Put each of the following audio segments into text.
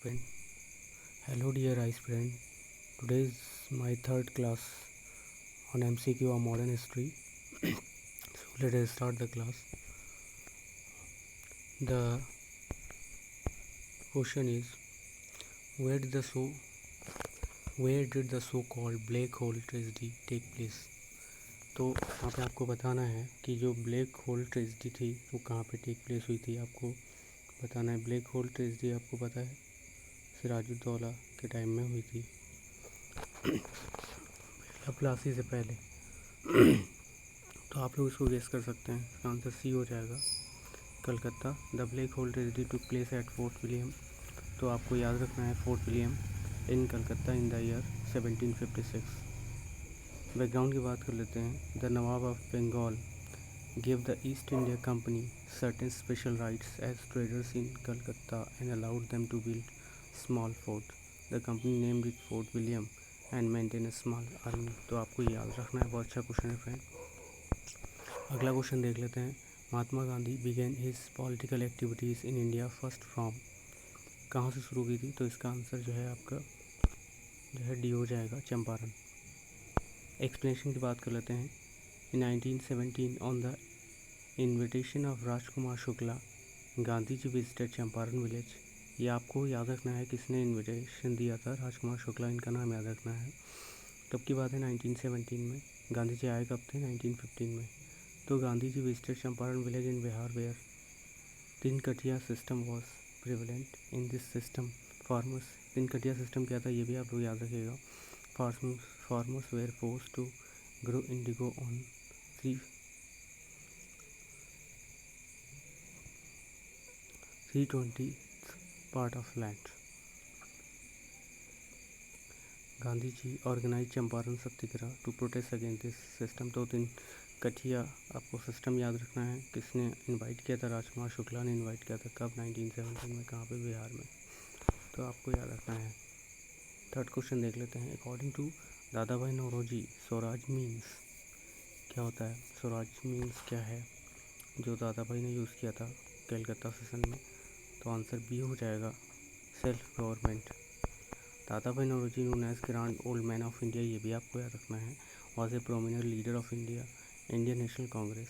friend. Hello dear aspirant. Today is my third class on MCQ on modern history. So let us start the class. The question is where did the so where did the so-called black hole tragedy take place? तो यहाँ पे आपको बताना है कि जो black hole tragedy थी वो कहाँ पे टेक प्लेस हुई थी। आपको बताना है। ब्लैक होल ट्रेजेडी आपको पता है सिराजुद्दौला के टाइम में हुई थी, प्लासी से पहले। तो आप लोग इसको गेस कर सकते हैं। इसका आंसर सी हो जाएगा, Calcutta. The black hole tragedy took place at Fort William. तो आपको याद रखना है Fort William in Calcutta in the year 1756। Background की बात कर लेते हैं। The Nawab of Bengal gave the East India Company certain special rights as traders in Calcutta and allowed them to build small fort. The company named it Fort William and maintained a small army. तो आपको याद रखना है, बहुत अच्छा question है friend. अगला question देख लेते हैं। Mahatma Gandhi began his political activities in India first from, कहाँ से शुरू की थी? तो इसका आंसर जो है आपका जो है डी हो जाएगा, चंपारण। एक्सप्लेनेशन की बात कर लेते हैं। In 1917, on the invitation of Rajkumar Shukla, Gandhi ji visited Champaran village. ये आपको याद रखना है किसने इनविटेशन दिया था, राजकुमार शुक्ला, इनका नाम याद रखना है। तब की बात है 1917 में। गांधी जी आए कब थे? 1915 में। तो Gandhi ji visited Champaran village in Bihar where Tinkathia system was prevalent in this system. Farmers, Tinkathia system क्या था ये भी आप लोग याद रखिएगा। Farmers were forced to grow indigo on 320 part of land. Gandhi ji organise Champaran Satyagraha to protest against this system. तो तीन कठिया आपको सिस्टम याद रखना है। किसने इनवाइट किया था? राजकुमार शुक्ला ने इनवाइट किया था। कब? 1917 में। कहाँ पे? बिहार में। तो आपको याद रखना है। थर्ड क्वेश्चन देख लेते हैं। अकॉर्डिंग टू दादा भाई नौरोजी, स्वराज मीन्स क्या होता है? स्वराज मीन्स क्या है जो दादा भाई ने यूज़ किया था कलकत्ता सेशन में? तो आंसर बी हो जाएगा, self government. Dadabhai Naoroji known as grand old man of India, ये भी आपको याद रखना है, was a prominent leader of India Indian National Congress.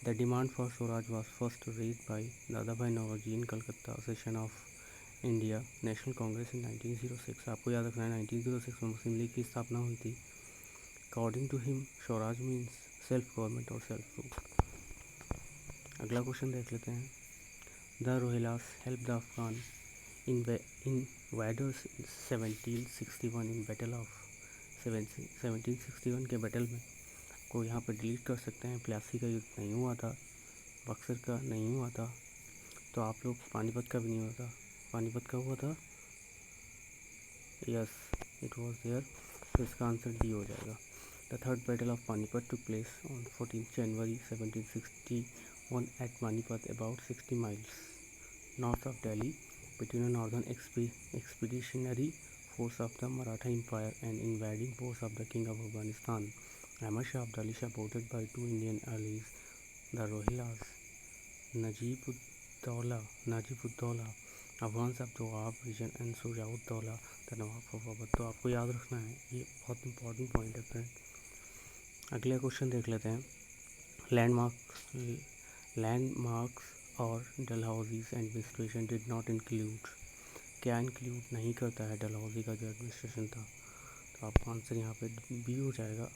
The demand for swaraj was first raise by Dadabhai Naoroji in Calcutta session of India National Congress in 1906। आपको याद रखना है 1906 में मुस्लिम लीग की स्थापना हुई थी। According to him swaraj means self government और सेल्फ रूल। अगला क्वेश्चन देख लेते हैं। The Rohillas help the Afghan invaders 1761 in battle of 1761 के बैटल में। को यहाँ पर डिलीट कर सकते हैं। प्लासी का युद्ध नहीं हुआ था, बक्सर का नहीं हुआ था, तो आप लोग पानीपत का भी नहीं हुआ था। पानीपत का हुआ था, यस इट वॉज देयर। तो इसका आंसर डी हो जाएगा। The third battle of Panipat took place on 14 January 1761 at Panipat, about 60 miles north of Delhi, between a northern expeditionary force of the Maratha Empire and invading force of the King of Afghanistan, Ahmad Shah Abdali, supported by two Indian allies, the Rohillas, Najibuddaulah, Afghans of Doab region, and Sujaud-Daulah, the Nawab of Awadh। तो आपको याद रखना है, ये बहुत important point है friend. अगला question देख लेते हैं। लैंडमार्क्स और डलहौजीज एडमिनिस्ट्रेशन डिड नॉट इंक्लूड, क्या इंक्लूड नहीं करता है डलहौजी का जो एडमिनिस्ट्रेशन था? तो आपका आंसर यहाँ पे बी हो जाएगा,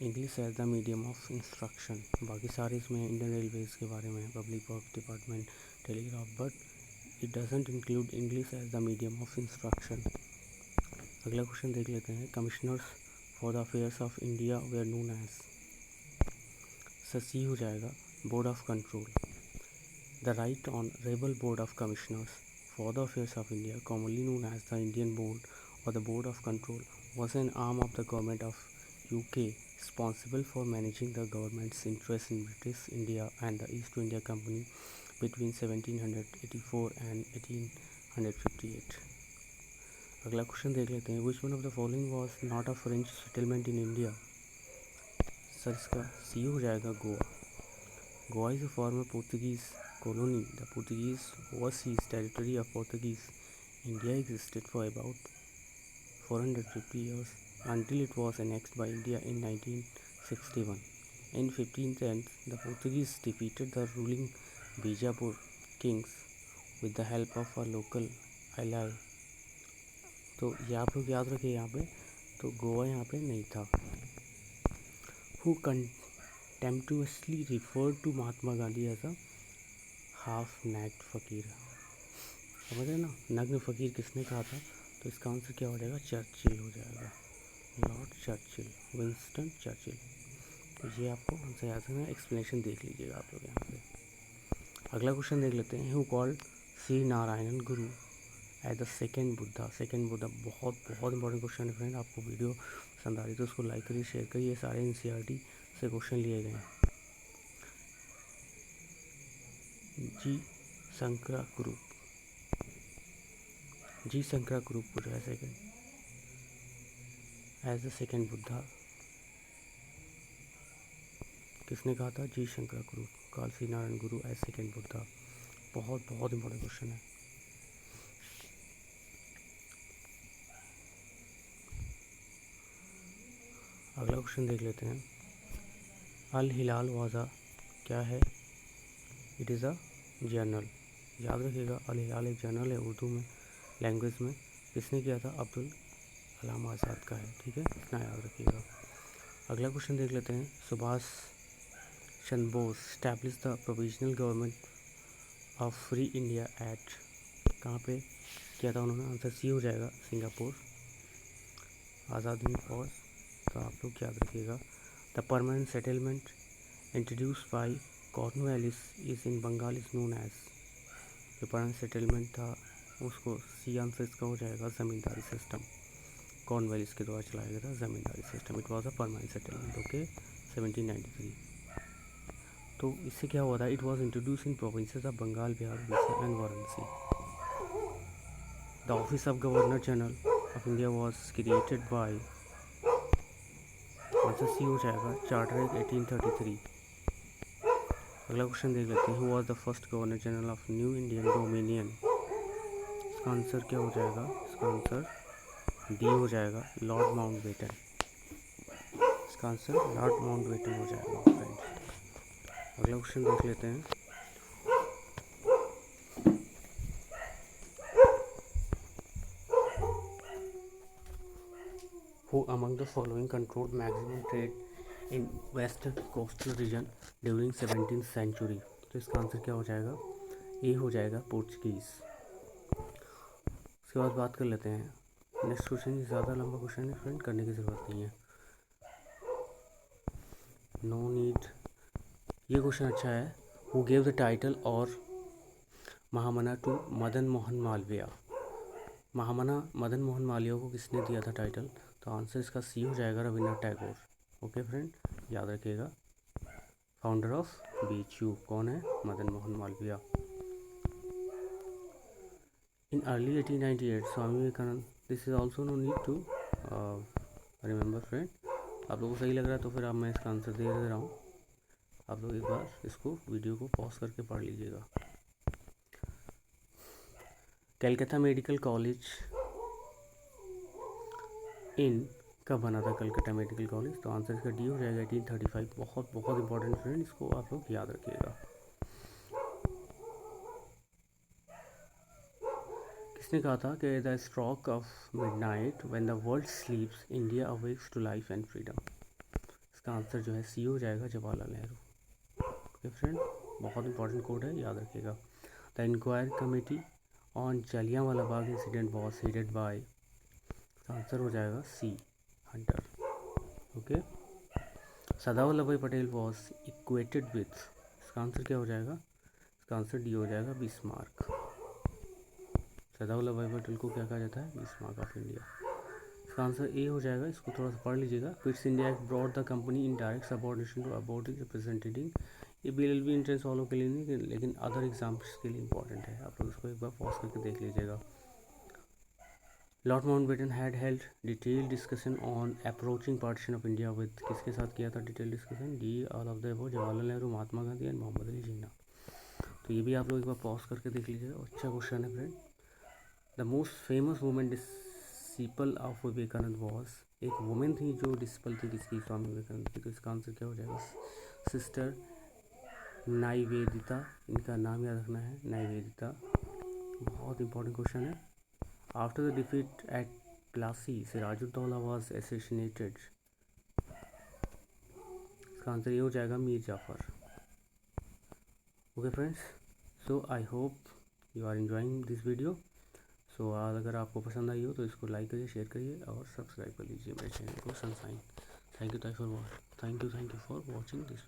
English as the medium of instruction. बाकी सारे इसमें इंडियन रेलवेज़ के बारे में, public work department, telegraph, but it doesn't include English as the medium of instruction. अगला क्वेश्चन देख लेते हैं। Commissioners for the affairs of India were known as, C हो जाएगा, board of control. The Right Honorable Board of Commissioners for the Affairs of India, commonly known as the Indian Board or the Board of Control, was an arm of the government of UK responsible for managing the government's interests in British India and the East India Company between 1784 and 1858। अगला question देख लेते हैं। Which one of the following was not a French settlement in India? Sir इसका सी हो जाएगा, Goa. Goa is a former Portuguese colony, the Portuguese overseas territory of Portuguese India existed for about 450 years until it was annexed by India in 1961. In 1510, the Portuguese defeated the ruling Bijapur kings with the help of a local ally. तो ये आप लोग याद रखिए यहाँ पे, तो गोवा यहाँ पे नहीं था. Who contemptuously referred to Mahatma Gandhi as a half-naked फकीर. समझ रहे ना, नग्न फकीर किसने कहा था? तो इसका आंसर क्या हो जाएगा? चर्चिल हो जाएगा. Lord Churchill, Winston Churchill. तो ये आपको आंसर याद रखना. एक्सप्लेनेशन देख लीजिएगा आप लोग यहाँ पे. अगला क्वेश्चन देख लेते हैं. Who called Shri Narayanan Guru as the second Buddha. Second Buddha बहुत बहुत इंपॉर्टेंट क्वेश्चन है फ्रेंड. आपको वीडियो पसंद आ रही तो उसको लाइक करिए, शेयर करिए. सारे एनसीईआरटी से क्वेश्चन लिए गए हैं. जी शंकरा ग्रुप, जी शंकरा ग्रुप को जो है second as the second Buddha किसने कहा था? G Shankara Kurup. Called Shri Narayan Guru as second Buddha. बहुत बहुत इंपॉर्टेंट क्वेश्चन है. अगला क्वेश्चन देख लेते हैं. अल हिलाल वाजा क्या है? It is a journal. याद रखिएगा, अल हिलाल एक जर्नल है उर्दू में, लैंग्वेज में. किसने किया था? अब्दुल कलाम आज़ाद का है. ठीक है, इतना याद रखिएगा. अगला क्वेश्चन देख लेते हैं. Subhash Chandra Bose establish the provisional government of free India at. कहाँ पे किया था उन्होंने? आंसर सी हो जाएगा, सिंगापुर. आज़ाद हिंद फौज. तो आप लोग याद रखिएगा. The permanent settlement introduced by Cornwallis is in Bengal is known as. जो परमानेंट सेटलमेंट था उसको सी आंसर इसका हो जाएगा, ज़मींदारी सिस्टम. कॉर्नवालिस के द्वारा चलाया गया था zamindari system. It was a permanent settlement. Okay, 1793. तो इससे क्या हुआ था? It was introduced in provinces of Bengal, Bihar, Orissa and Varanasi. The office of governor general of India was created by. Answer C हो जाएगा, चार्टर एक्ट 1833. अगला क्वेश्चन देख लेते हैं. Who was the first governor general of new Indian dominion. इसका answer क्या हो जाएगा? इसका आंसर डी हो जाएगा, लॉर्ड माउंटबेटन. इसका आंसर लॉर्ड माउंटबेटन हो जाएगा फ्रेंड्स. अगला क्वेश्चन देख लेते हैं. Who among the following controlled maximum trade in western coastal region during 17th century. तो इसका आंसर क्या हो जाएगा? ए हो जाएगा, पोर्चुगीज़. उसके बाद बात कर लेते हैं. नेक्स्ट क्वेश्चन ज़्यादा लंबा क्वेश्चन है फ्रेंड, करने की ज़रूरत नहीं है, नो नीड. ये क्वेश्चन अच्छा है. हु गेव द टाइटल और महामना टू मदन मोहन मालवीय. महामना मदन मोहन मालवीय को किसने दिया था टाइटल? तो आंसर इसका सी हो जाएगा, रविन्द्रनाथ टैगोर. ओके फ्रेंड, याद रखिएगा. फाउंडर ऑफ बीएचयू कौन है? Madan Mohan Malviya. In early 1898 Swami Vivekananda. This is also no need to remember friend. आप लोगों को सही लग रहा है तो फिर अब मैं इसका आंसर दे रहा हूँ. आप लोग एक बार इसको वीडियो को पॉज करके पढ़ लीजिएगा. कलकत्ता मेडिकल कॉलेज इन कब बना था? Calcutta medical college. तो आंसर इसका डी हो जाएगा, 1835. बहुत बहुत इंपॉर्टेंट फ्रेंड, इसको आप लोग याद रखिएगा. किसने कहा था कि the stroke of midnight when the world sleeps India awakes to life and freedom. इसका आंसर जो है सी हो जाएगा, जवाहरलाल नेहरू. ओके फ्रेंड, बहुत इंपॉर्टेंट कोड है, याद रखिएगा. The inquiry committee on Jallianwala Bagh incident was headed by. Answer हो जाएगा C, Hunter. Okay. Sardar Vallabh Bhai Patel was equated with. इसका आंसर क्या हो जाएगा? इसका आंसर डी हो जाएगा, बिस्मार्क. सरदार वल्लभ भाई पटेल को क्या कहा जाता है? Bismarck of India. इसका आंसर ए हो जाएगा. इसको थोड़ा सा पढ़ लीजिएगा. Pitt's India Act brought the company in direct subordination to about representing. ये BLLB इंट्रेंस वालों के लिए नहीं, लेकिन अदर एग्जाम्स के लिए इंपॉर्टेंट है. आप लोग इसको एक बार पॉज करके देख लीजिएगा. Lord Mountbatten had held detail discussion on approaching partition of India with. किसके साथ किया था detail discussion? D all of the above, Jawaharlal Nehru, Mahatma Gandhi and Mohammad Ali Jinnah. तो ये भी आप लोग एक बार पॉज करके देख लीजिएगा. अच्छा क्वेश्चन है friend. The most famous women disciple of Vivekananda was, एक वुमेन थी जो डिसिपल थी किसकी, स्वामी विवेकानंद की। तो इसका आंसर क्या हो जाएगा, सिस्टर नाइवेदिता। इनका नाम याद रखना है, नाइवेदिता। बहुत इंपॉर्टेंट क्वेश्चन है। After the defeat at Plassey, Sirajuddaulah was assassinated. इसका आंसर ये हो जाएगा, Mir Jafar. Okay friends, so I hope you are enjoying this video. So अगर आपको पसंद आई हो तो इसको लाइक करिए, शेयर करिए और सब्सक्राइब कर लीजिए मेरे चैनल को sunshine. Thank you for watching this.